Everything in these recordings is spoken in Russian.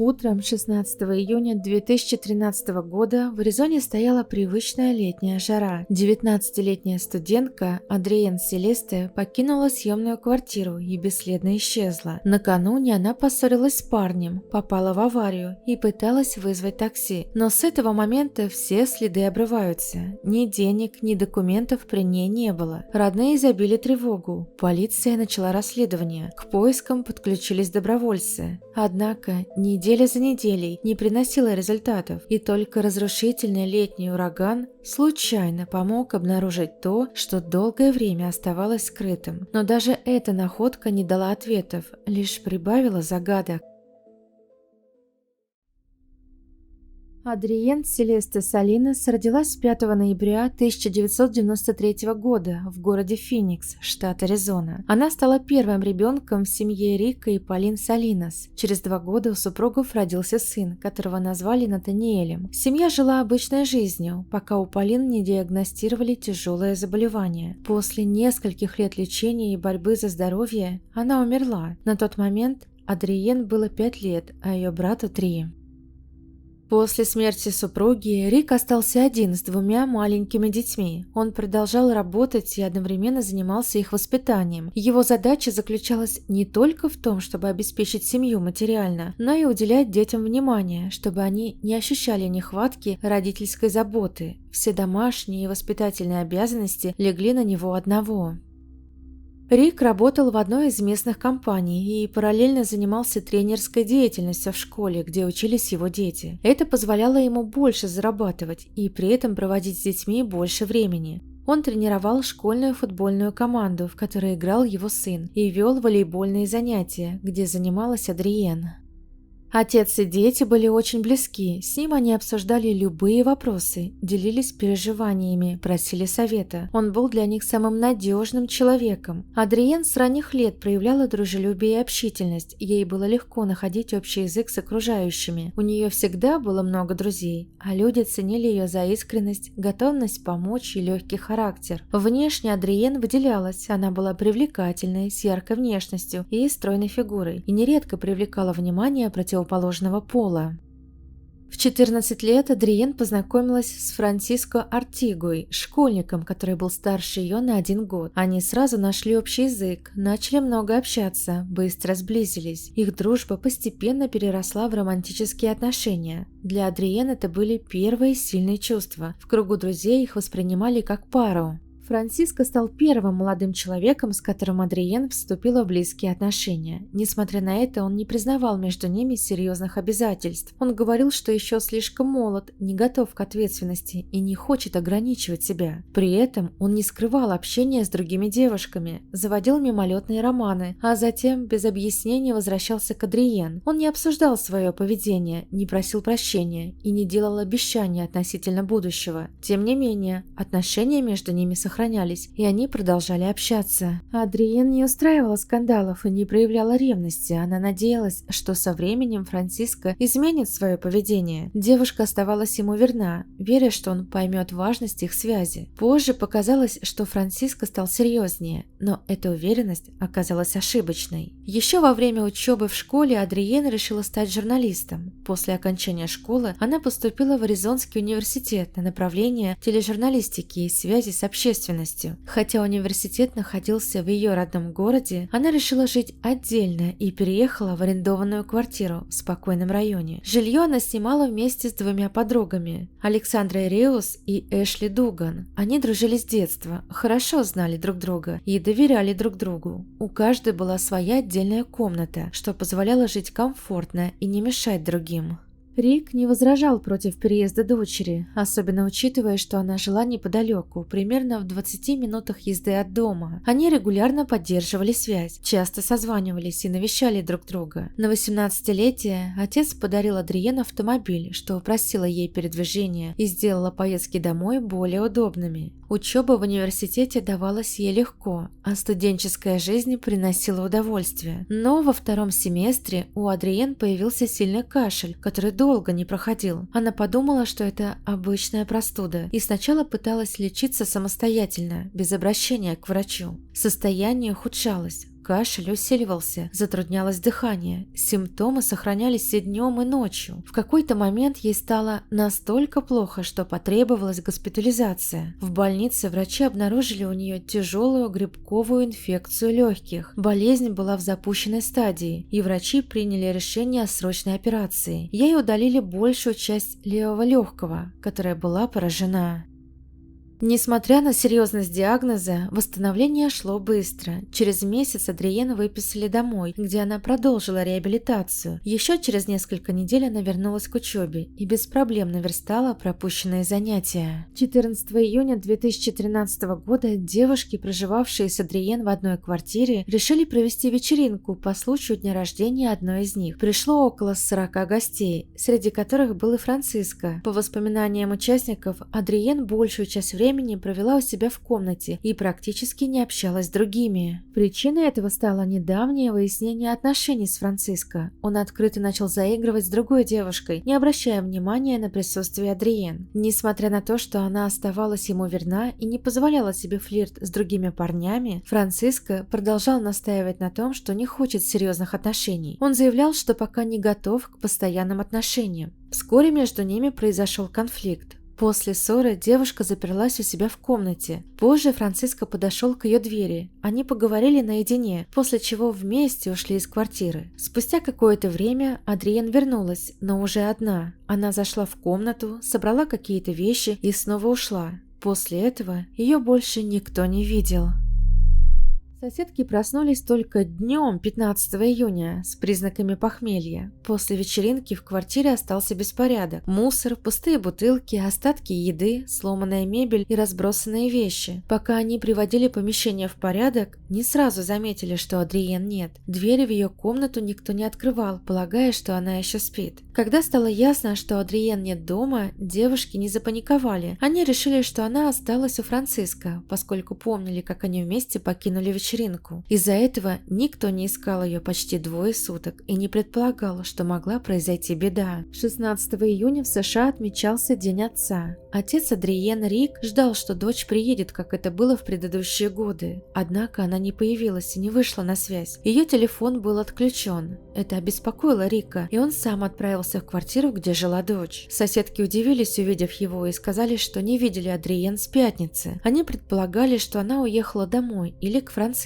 Утром 16 июня 2013 года в Аризоне стояла привычная летняя жара. 19-летняя студентка Адриен Селесте покинула съемную квартиру и бесследно исчезла. Накануне она поссорилась с парнем, попала в аварию и пыталась вызвать такси. Но с этого момента все следы обрываются. Ни денег, ни документов при ней не было. Родные забили тревогу. Полиция начала расследование. К поискам подключились добровольцы. Однако неделя за неделей не приносила результатов, и только разрушительный летний ураган случайно помог обнаружить то, что долгое время оставалось скрытым. Но даже эта находка не дала ответов, лишь прибавила загадок. Адриен Селесте Салинес родилась 5 ноября 1993 года в городе Феникс, штат Аризона. Она стала первым ребенком в семье Рика и Полин Салинес. Через 2 года у супругов родился сын, которого назвали Натаниэлем. Семья жила обычной жизнью, пока у Полин не диагностировали тяжелое заболевание. После нескольких лет лечения и борьбы за здоровье она умерла. На тот момент Адриен было 5 лет, а ее брату 3. После смерти супруги Рик остался один с 2 маленькими детьми. Он продолжал работать и одновременно занимался их воспитанием. Его задача заключалась не только в том, чтобы обеспечить семью материально, но и уделять детям внимание, чтобы они не ощущали нехватки родительской заботы. Все домашние и воспитательные обязанности легли на него одного. Рик работал в одной из местных компаний и параллельно занимался тренерской деятельностью в школе, где учились его дети. Это позволяло ему больше зарабатывать и при этом проводить с детьми больше времени. Он тренировал школьную футбольную команду, в которой играл его сын, и вел волейбольные занятия, где занималась Адриен. Отец и дети были очень близки, с ним они обсуждали любые вопросы, делились переживаниями, просили совета. Он был для них самым надежным человеком. Адриен с ранних лет проявляла дружелюбие и общительность, ей было легко находить общий язык с окружающими. У нее всегда было много друзей, а люди ценили ее за искренность, готовность помочь и легкий характер. Внешне Адриен выделялась, она была привлекательной, с яркой внешностью и стройной фигурой, и нередко привлекала внимание противоположного пола. В 14 лет Адриен познакомилась с Франсиско Артигуей, школьником, который был старше ее на 1 год. Они сразу нашли общий язык, начали много общаться, быстро сблизились. Их дружба постепенно переросла в романтические отношения. Для Адриен это были первые сильные чувства. В кругу друзей их воспринимали как пару. Франсиско стал первым молодым человеком, с которым Адриен вступила в близкие отношения. Несмотря на это, он не признавал между ними серьезных обязательств. Он говорил, что еще слишком молод, не готов к ответственности и не хочет ограничивать себя. При этом он не скрывал общения с другими девушками, заводил мимолетные романы, а затем без объяснения возвращался к Адриен. Он не обсуждал свое поведение, не просил прощения и не делал обещаний относительно будущего. Тем не менее, отношения между ними сохранялись, и они продолжали общаться. Адриен не устраивала скандалов и не проявляла ревности. Она надеялась, что со временем Франсиско изменит свое поведение. Девушка оставалась ему верна, веря, что он поймет важность их связи. Позже показалось, что Франсиско стал серьезнее, но эта уверенность оказалась ошибочной. Еще во время учебы в школе Адриен решила стать журналистом. После окончания школы она поступила в Аризонский университет на направление тележурналистики и связи с общественностью. Хотя университет находился в ее родном городе, она решила жить отдельно и переехала в арендованную квартиру в спокойном районе. Жилье она снимала вместе с 2 подругами – Александрой Реус и Эшли Дуган. Они дружили с детства, хорошо знали друг друга и доверяли друг другу. У каждой была своя отдельная комната, что позволяло жить комфортно и не мешать другим. Рик не возражал против переезда дочери, особенно учитывая, что она жила неподалеку, примерно в 20 минутах езды от дома. Они регулярно поддерживали связь, часто созванивались и навещали друг друга. На 18-летие отец подарил Адриен автомобиль, что упростило ей передвижение и сделало поездки домой более удобными. Учеба в университете давалась ей легко, а студенческая жизнь приносила удовольствие. Но во 2-м семестре у Адриен появился сильный кашель, который долго не проходил. Она подумала, что это обычная простуда, и сначала пыталась лечиться самостоятельно, без обращения к врачу. Состояние ухудшалось. Кашель усиливался, затруднялось дыхание, симптомы сохранялись и днем, и ночью. В какой-то момент ей стало настолько плохо, что потребовалась госпитализация. В больнице врачи обнаружили у нее тяжелую грибковую инфекцию легких. Болезнь была в запущенной стадии, и врачи приняли решение о срочной операции. Ей удалили большую часть левого легкого, которая была поражена. Несмотря на серьезность диагноза, восстановление шло быстро. Через месяц Адриен выписали домой, где она продолжила реабилитацию. Еще через несколько недель она вернулась к учебе и без проблем наверстала пропущенные занятия. 14 июня 2013 года девушки, проживавшие с Адриен в одной квартире, решили провести вечеринку по случаю дня рождения одной из них. Пришло около 40 гостей, среди которых был и Франциско. По воспоминаниям участников, Адриен большую часть времени провела у себя в комнате и практически не общалась с другими. Причиной этого стало недавнее выяснение отношений с Франциско. Он открыто начал заигрывать с другой девушкой, не обращая внимания на присутствие Адриен. Несмотря на то, что она оставалась ему верна и не позволяла себе флирт с другими парнями, Франциско продолжал настаивать на том, что не хочет серьезных отношений. Он заявлял, что пока не готов к постоянным отношениям. Вскоре между ними произошел конфликт. После ссоры девушка заперлась у себя в комнате. Позже Франциско подошел к ее двери. Они поговорили наедине, после чего вместе ушли из квартиры. Спустя какое-то время Адриен вернулась, но уже одна. Она зашла в комнату, собрала какие-то вещи и снова ушла. После этого ее больше никто не видел. Соседки проснулись только днем 15 июня с признаками похмелья. После вечеринки в квартире остался беспорядок. Мусор, пустые бутылки, остатки еды, сломанная мебель и разбросанные вещи. Пока они приводили помещение в порядок, не сразу заметили, что Адриен нет. Двери в ее комнату никто не открывал, полагая, что она еще спит. Когда стало ясно, что Адриен нет дома, девушки не запаниковали. Они решили, что она осталась у Франциско, поскольку помнили, как они вместе покинули вечеринку. Из-за этого никто не искал ее почти 2 суток и не предполагал, что могла произойти беда. 16 июня в США отмечался День отца. Отец Адриен Рик ждал, что дочь приедет, как это было в предыдущие годы. Однако она не появилась и не вышла на связь. Ее телефон был отключен. Это обеспокоило Рика, и он сам отправился в квартиру, где жила дочь. Соседки удивились, увидев его, и сказали, что не видели Адриен с пятницы. Они предполагали, что она уехала домой или к Франциско.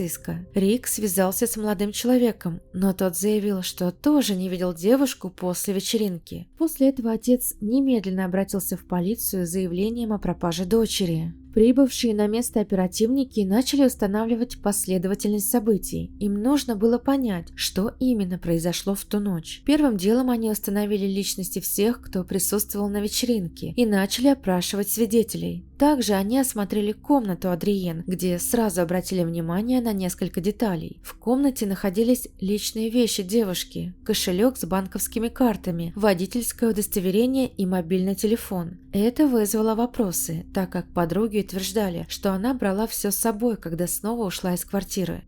Рик связался с молодым человеком, но тот заявил, что тоже не видел девушку после вечеринки. После этого отец немедленно обратился в полицию с заявлением о пропаже дочери. Прибывшие на место оперативники начали устанавливать последовательность событий. Им нужно было понять, что именно произошло в ту ночь. Первым делом они установили личности всех, кто присутствовал на вечеринке, и начали опрашивать свидетелей. Также они осмотрели комнату Адриен, где сразу обратили внимание на несколько деталей. В комнате находились личные вещи девушки, кошелек с банковскими картами, водительское удостоверение и мобильный телефон. Это вызвало вопросы, так как подруги утверждали, что она брала все с собой, когда снова ушла из квартиры.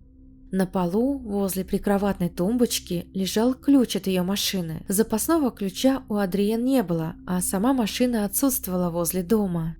На полу, возле прикроватной тумбочки, лежал ключ от ее машины. Запасного ключа у Адриен не было, а сама машина отсутствовала возле дома.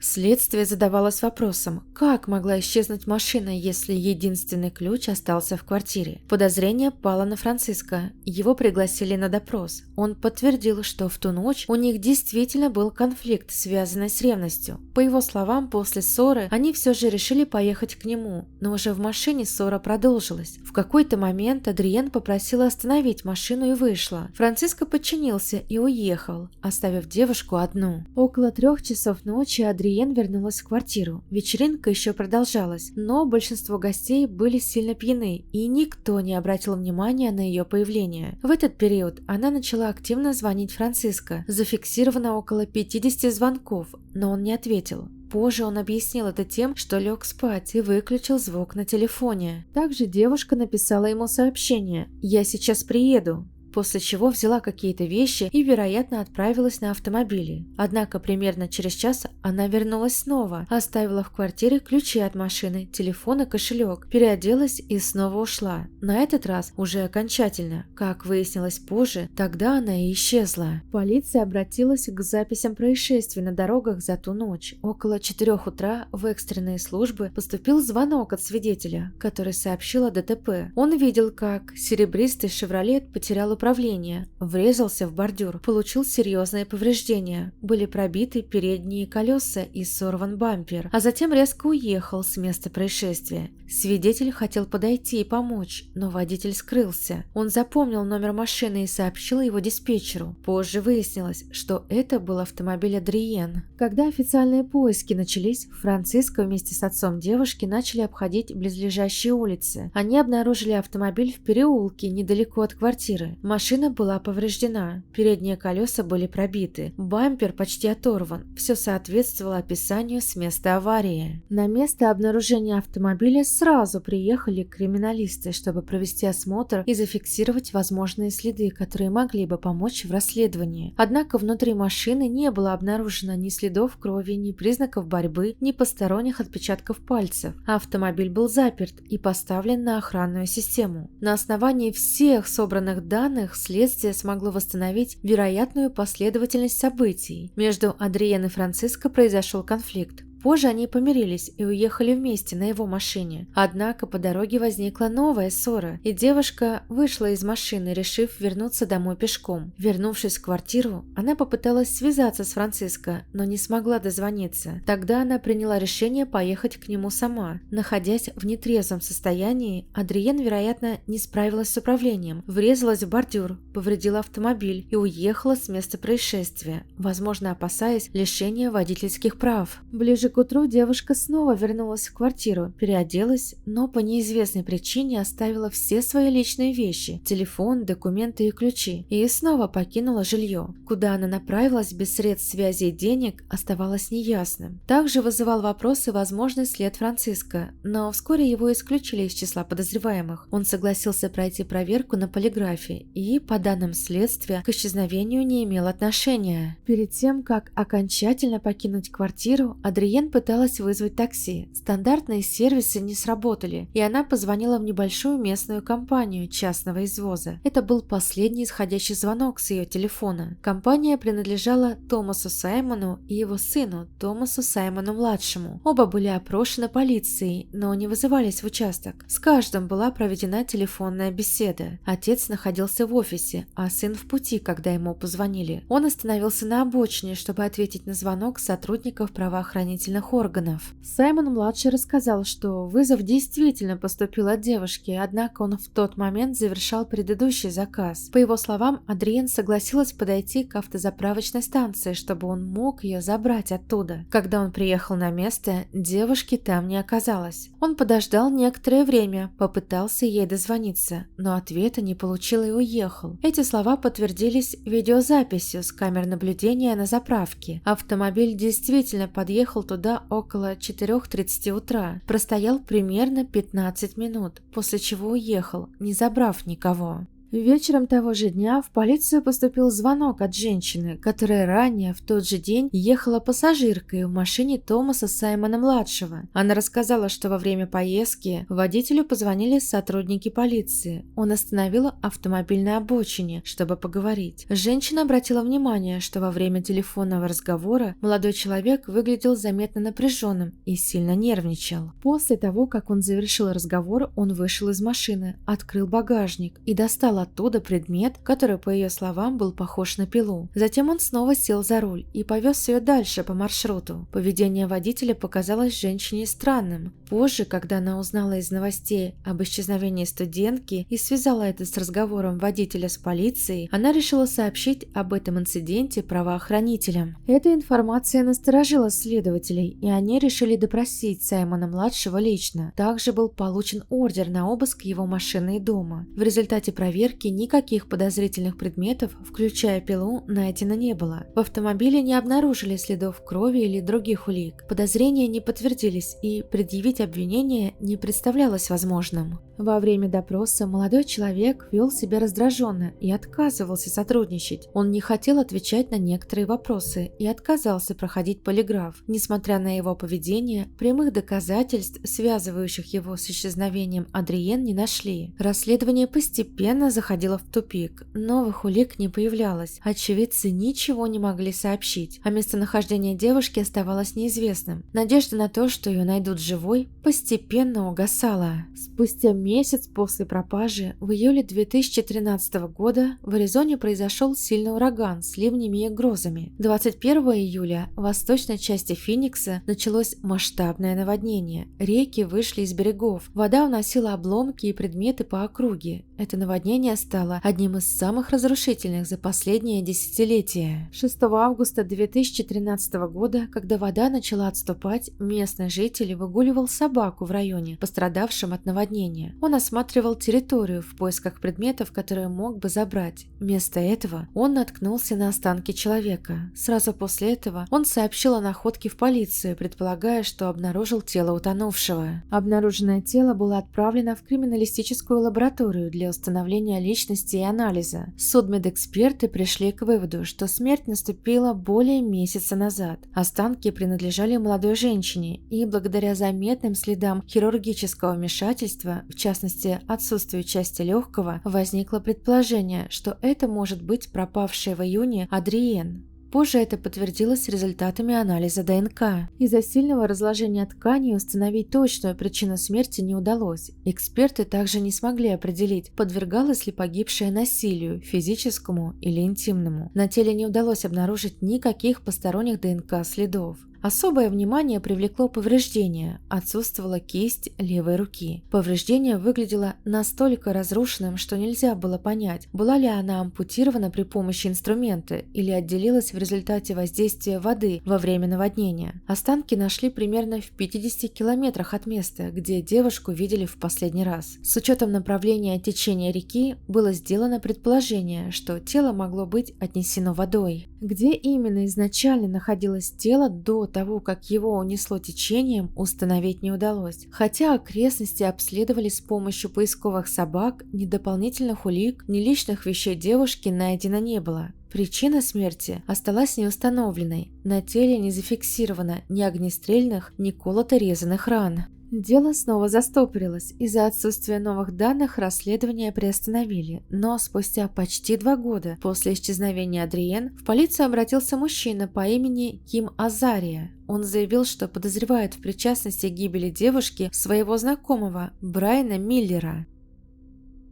Следствие задавалось вопросом, как могла исчезнуть машина, если единственный ключ остался в квартире. Подозрение пало на Франциско. Его пригласили на допрос. Он подтвердил, что в ту ночь у них действительно был конфликт, связанный с ревностью. По его словам, после ссоры они все же решили поехать к нему, но уже в машине ссора продолжилась. В какой-то момент Адриен попросила остановить машину и вышла. Франциско подчинился и уехал, оставив девушку одну. Около 3 часов ночи Адриен вернулась в квартиру. Вечеринка еще продолжалась, но большинство гостей были сильно пьяны, и никто не обратил внимания на ее появление. В этот период она начала активно звонить Франциско. Зафиксировано около 50 звонков, но он не ответил. Позже он объяснил это тем, что лег спать и выключил звук на телефоне. Также девушка написала ему сообщение: «Я сейчас приеду». после чего взяла какие-то вещи и, вероятно, отправилась на автомобиле. Однако примерно через час она вернулась снова, оставила в квартире ключи от машины, телефон и кошелек, переоделась и снова ушла. На этот раз уже окончательно. Как выяснилось позже, тогда она и исчезла. Полиция обратилась к записям происшествий на дорогах за ту ночь. Около 4 утра в экстренные службы поступил звонок от свидетеля, который сообщил о ДТП. Он видел, как серебристый «Шевролет» потерял управление, врезался в бордюр, получил серьезные повреждения, были пробиты передние колеса и сорван бампер, а затем резко уехал с места происшествия. Свидетель хотел подойти и помочь, но водитель скрылся. Он запомнил номер машины и сообщил его диспетчеру. Позже выяснилось, что это был автомобиль Адриен. Когда официальные поиски начались, Франциско вместе с отцом девушки начали обходить близлежащие улицы. Они обнаружили автомобиль в переулке недалеко от квартиры. Машина была повреждена, передние колеса были пробиты, бампер почти оторван. Все соответствовало описанию с места аварии. На место обнаружения автомобиля сразу приехали криминалисты, чтобы провести осмотр и зафиксировать возможные следы, которые могли бы помочь в расследовании. Однако внутри машины не было обнаружено ни следов крови, ни признаков борьбы, ни посторонних отпечатков пальцев. Автомобиль был заперт и поставлен на охранную систему. На основании всех собранных данных следствие смогло восстановить вероятную последовательность событий. Между Адриен и Франциско произошел конфликт. Позже они помирились и уехали вместе на его машине. Однако по дороге возникла новая ссора, и девушка вышла из машины, решив вернуться домой пешком. Вернувшись в квартиру, она попыталась связаться с Франциско, но не смогла дозвониться. Тогда она приняла решение поехать к нему сама. Находясь в нетрезвом состоянии, Адриен, вероятно, не справилась с управлением, врезалась в бордюр, повредила автомобиль и уехала с места происшествия, возможно, опасаясь лишения водительских прав. Ближе к утру девушка снова вернулась в квартиру, переоделась, но по неизвестной причине оставила все свои личные вещи, телефон, документы и ключи, и снова покинула жилье. Куда она направилась без средств связи и денег, оставалось неясным. Также вызывал вопросы возможный след Франциско, но вскоре его исключили из числа подозреваемых. Он согласился пройти проверку на полиграфе и, по данным следствия, к исчезновению не имел отношения. Перед тем, как окончательно покинуть квартиру, Адриен пыталась вызвать такси. Стандартные сервисы не сработали, и она позвонила в небольшую местную компанию частного извоза. Это был последний исходящий звонок с ее телефона. Компания принадлежала Томасу Саймону и его сыну Томасу Саймону-младшему. Оба были опрошены полицией, но не вызывались в участок. С каждым была проведена телефонная беседа. Отец находился в офисе, а сын в пути, когда ему позвонили. Он остановился на обочине, чтобы ответить на звонок сотрудников правоохранительных органов. Саймон-младший рассказал, что вызов действительно поступил от девушки, однако он в тот момент завершал предыдущий заказ. По его словам, Адриен согласилась подойти к автозаправочной станции, чтобы он мог ее забрать оттуда. Когда он приехал на место, девушки там не оказалось. Он подождал некоторое время, попытался ей дозвониться, но ответа не получил и уехал. Эти слова подтвердились видеозаписью с камер наблюдения на заправке. Автомобиль действительно подъехал туда около 4:30 утра, простоял примерно 15 минут, после чего уехал, не забрав никого. Вечером того же дня в полицию поступил звонок от женщины, которая ранее в тот же день ехала пассажиркой в машине Томаса Саймона-младшего. Она рассказала, что во время поездки водителю позвонили сотрудники полиции. Он остановил автомобиль на обочине, чтобы поговорить. Женщина обратила внимание, что во время телефонного разговора молодой человек выглядел заметно напряженным и сильно нервничал. После того, как он завершил разговор, он вышел из машины, открыл багажник и достал оттуда предмет, который, по ее словам, был похож на пилу. Затем он снова сел за руль и повез ее дальше по маршруту. Поведение водителя показалось женщине странным. Позже, когда она узнала из новостей об исчезновении студентки и связала это с разговором водителя с полицией, она решила сообщить об этом инциденте правоохранителям. Эта информация насторожила следователей, и они решили допросить Саймона-младшего лично. Также был получен ордер на обыск его машины и дома. В результате проверки проверки никаких подозрительных предметов, включая пилу, найдено не было. В автомобиле не обнаружили следов крови или других улик. Подозрения не подтвердились, и предъявить обвинение не представлялось возможным. Во время допроса молодой человек вел себя раздраженно и отказывался сотрудничать. Он не хотел отвечать на некоторые вопросы и отказался проходить полиграф. Несмотря на его поведение, прямых доказательств, связывающих его с исчезновением Адриен, не нашли. Расследование постепенно заходило в тупик. Новых улик не появлялось. Очевидцы ничего не могли сообщить, а местонахождение девушки оставалось неизвестным. Надежда на то, что ее найдут живой, постепенно угасала. Спустя месяц после пропажи, в июле 2013 года, в Аризоне произошел сильный ураган с ливнями и грозами. 21 июля в восточной части Финикса началось масштабное наводнение. Реки вышли из берегов, вода уносила обломки и предметы по округе. Это наводнение стало одним из самых разрушительных за последнее десятилетие. 6 августа 2013 года, когда вода начала отступать, местный житель выгуливал собаку в районе, пострадавшем от наводнения. Он осматривал территорию в поисках предметов, которые мог бы забрать. Вместо этого он наткнулся на останки человека. Сразу после этого он сообщил о находке в полицию, предполагая, что обнаружил тело утонувшего. Обнаруженное тело было отправлено в криминалистическую лабораторию для установления личности и анализа. Судмедэксперты пришли к выводу, что смерть наступила более месяца назад. Останки принадлежали молодой женщине, и благодаря заметным следам хирургического вмешательства, в частности отсутствию части легкого, возникло предположение, что это может быть пропавшая в июне Адриен. Позже это подтвердилось результатами анализа ДНК. Из-за сильного разложения тканей установить точную причину смерти не удалось. Эксперты также не смогли определить, подвергалась ли погибшая насилию, физическому или интимному. На теле не удалось обнаружить никаких посторонних ДНК-следов. Особое внимание привлекло повреждение. Отсутствовала кисть левой руки. Повреждение выглядело настолько разрушенным, что нельзя было понять, была ли она ампутирована при помощи инструмента или отделилась в результате воздействия воды во время наводнения. Останки нашли примерно в 50 километрах от места, где девушку видели в последний раз. С учетом направления течения реки было сделано предположение, что тело могло быть отнесено водой. Где именно изначально находилось тело до того, как его унесло течением, установить не удалось. Хотя окрестности обследовали с помощью поисковых собак, ни дополнительных улик, ни личных вещей девушки найдено не было. Причина смерти осталась неустановленной. На теле не зафиксировано ни огнестрельных, ни колото-резаных ран. Дело снова застопорилось. Из-за отсутствия новых данных расследование приостановили. Но спустя почти 2 года после исчезновения Адриен в полицию обратился мужчина по имени Ким Азария. Он заявил, что подозревает в причастности к гибели девушки своего знакомого Брайана Миллера.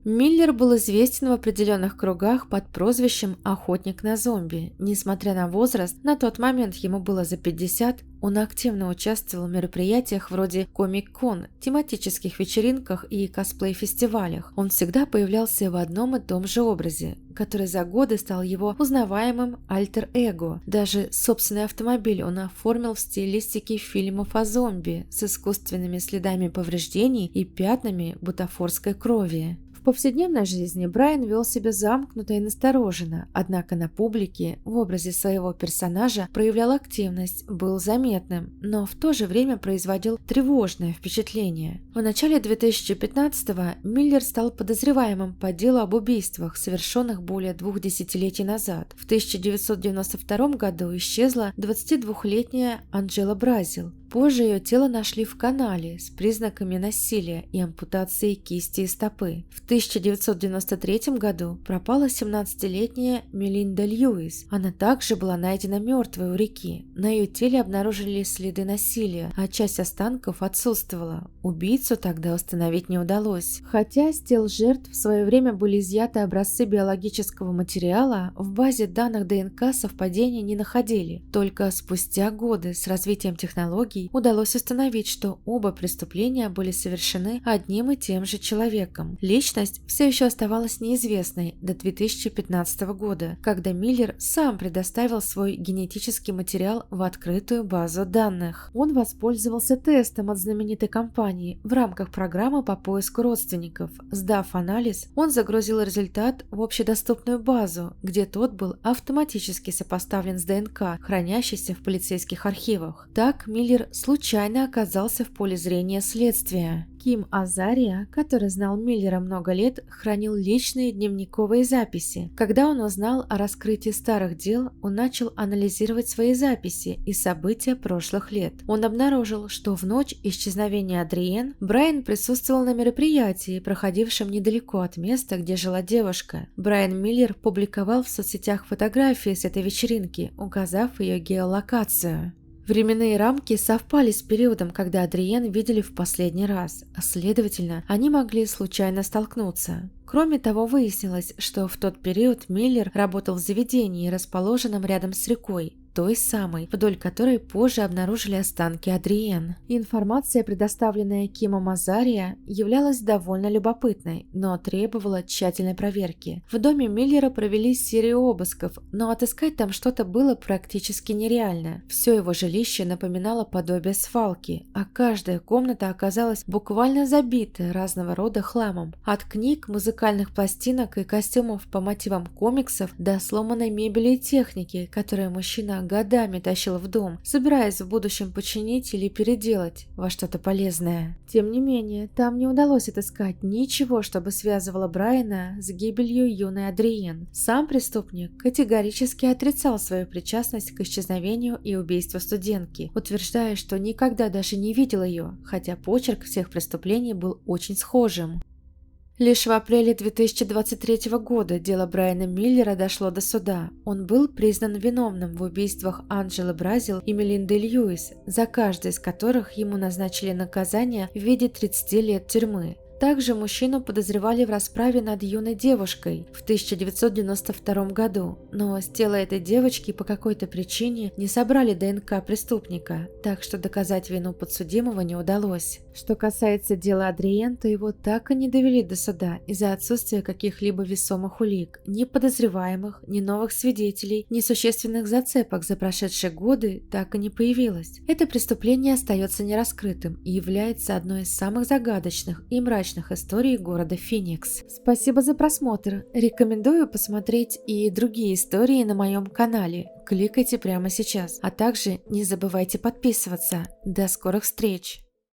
Миллер был известен в определенных кругах под прозвищем «Охотник на зомби». Несмотря на возраст, на тот момент ему было за 50, он активно участвовал в мероприятиях вроде Комик-Кон, тематических вечеринках и косплей-фестивалях. Он всегда появлялся в одном и том же образе, который за годы стал его узнаваемым альтер-эго. Даже собственный автомобиль он оформил в стилистике фильмов о зомби с искусственными следами повреждений и пятнами бутафорской крови. В повседневной жизни Брайан вел себя замкнуто и настороженно, однако на публике в образе своего персонажа проявлял активность, был заметным, но в то же время производил тревожное впечатление. В начале 2015-го Миллер стал подозреваемым по делу об убийствах, совершенных более 2 десятилетий назад. В 1992 году исчезла 22-летняя Анджела Бразил. Позже ее тело нашли в канале с признаками насилия и ампутацией кисти и стопы. В 1993 году пропала 17-летняя Мелинда Льюис. Она также была найдена мертвой у реки. На ее теле обнаружили следы насилия, а часть останков отсутствовала. Убийцу тогда установить не удалось. Хотя с тел жертв в свое время были изъяты образцы биологического материала, в базе данных ДНК совпадений не находили. Только спустя годы с развитием технологий Ли удалось установить, что оба преступления были совершены одним и тем же человеком. Личность все еще оставалась неизвестной до 2015 года, когда Миллер сам предоставил свой генетический материал в открытую базу данных. Он воспользовался тестом от знаменитой компании в рамках программы по поиску родственников. Сдав анализ, он загрузил результат в общедоступную базу, где тот был автоматически сопоставлен с ДНК, хранящейся в полицейских архивах. Так Миллер случайно оказался в поле зрения следствия. Ким Азария, который знал Миллера много лет, хранил личные дневниковые записи. Когда он узнал о раскрытии старых дел, он начал анализировать свои записи и события прошлых лет. Он обнаружил, что в ночь исчезновения Адриен Брайан присутствовал на мероприятии, проходившем недалеко от места, где жила девушка. Брайан Миллер публиковал в соцсетях фотографии с этой вечеринки, указав ее геолокацию. Временные рамки совпали с периодом, когда Адриен видели в последний раз, а следовательно, они могли случайно столкнуться. Кроме того, выяснилось, что в тот период Миллер работал в заведении, расположенном рядом с рекой, той самой, вдоль которой позже обнаружили останки Адриен. Информация, предоставленная Кимом Азария, являлась довольно любопытной, но требовала тщательной проверки. В доме Миллера провели серию обысков, но отыскать там что-то было практически нереально. Все его жилище напоминало подобие свалки, а каждая комната оказалась буквально забита разного рода хламом. От книг, музыкальных пластинок и костюмов по мотивам комиксов до сломанной мебели и техники, которую мужчина годами тащил в дом, собираясь в будущем починить или переделать во что-то полезное. Тем не менее, там не удалось отыскать ничего, чтобы связывало Брайана с гибелью юной Адриен. Сам преступник категорически отрицал свою причастность к исчезновению и убийству студентки, утверждая, что никогда даже не видел ее, хотя почерк всех преступлений был очень схожим. Лишь в апреле 2023 года дело Брайана Миллера дошло до суда. Он был признан виновным в убийствах Анджелы Бразил и Мелинды Льюис, за каждое из которых ему назначили наказание в виде 30 лет тюрьмы. Также мужчину подозревали в расправе над юной девушкой в 1992 году, но с тела этой девочки по какой-то причине не собрали ДНК преступника, так что доказать вину подсудимого не удалось. Что касается дела Адриен, то его так и не довели до суда из-за отсутствия каких-либо весомых улик, ни подозреваемых, ни новых свидетелей, ни существенных зацепок за прошедшие годы так и не появилось. Это преступление остается нераскрытым и является одной из самых загадочных и мрачных историй города Феникс. Спасибо за просмотр. Рекомендую посмотреть и другие истории на моем канале. Кликайте прямо сейчас, а также не забывайте подписываться. До скорых встреч!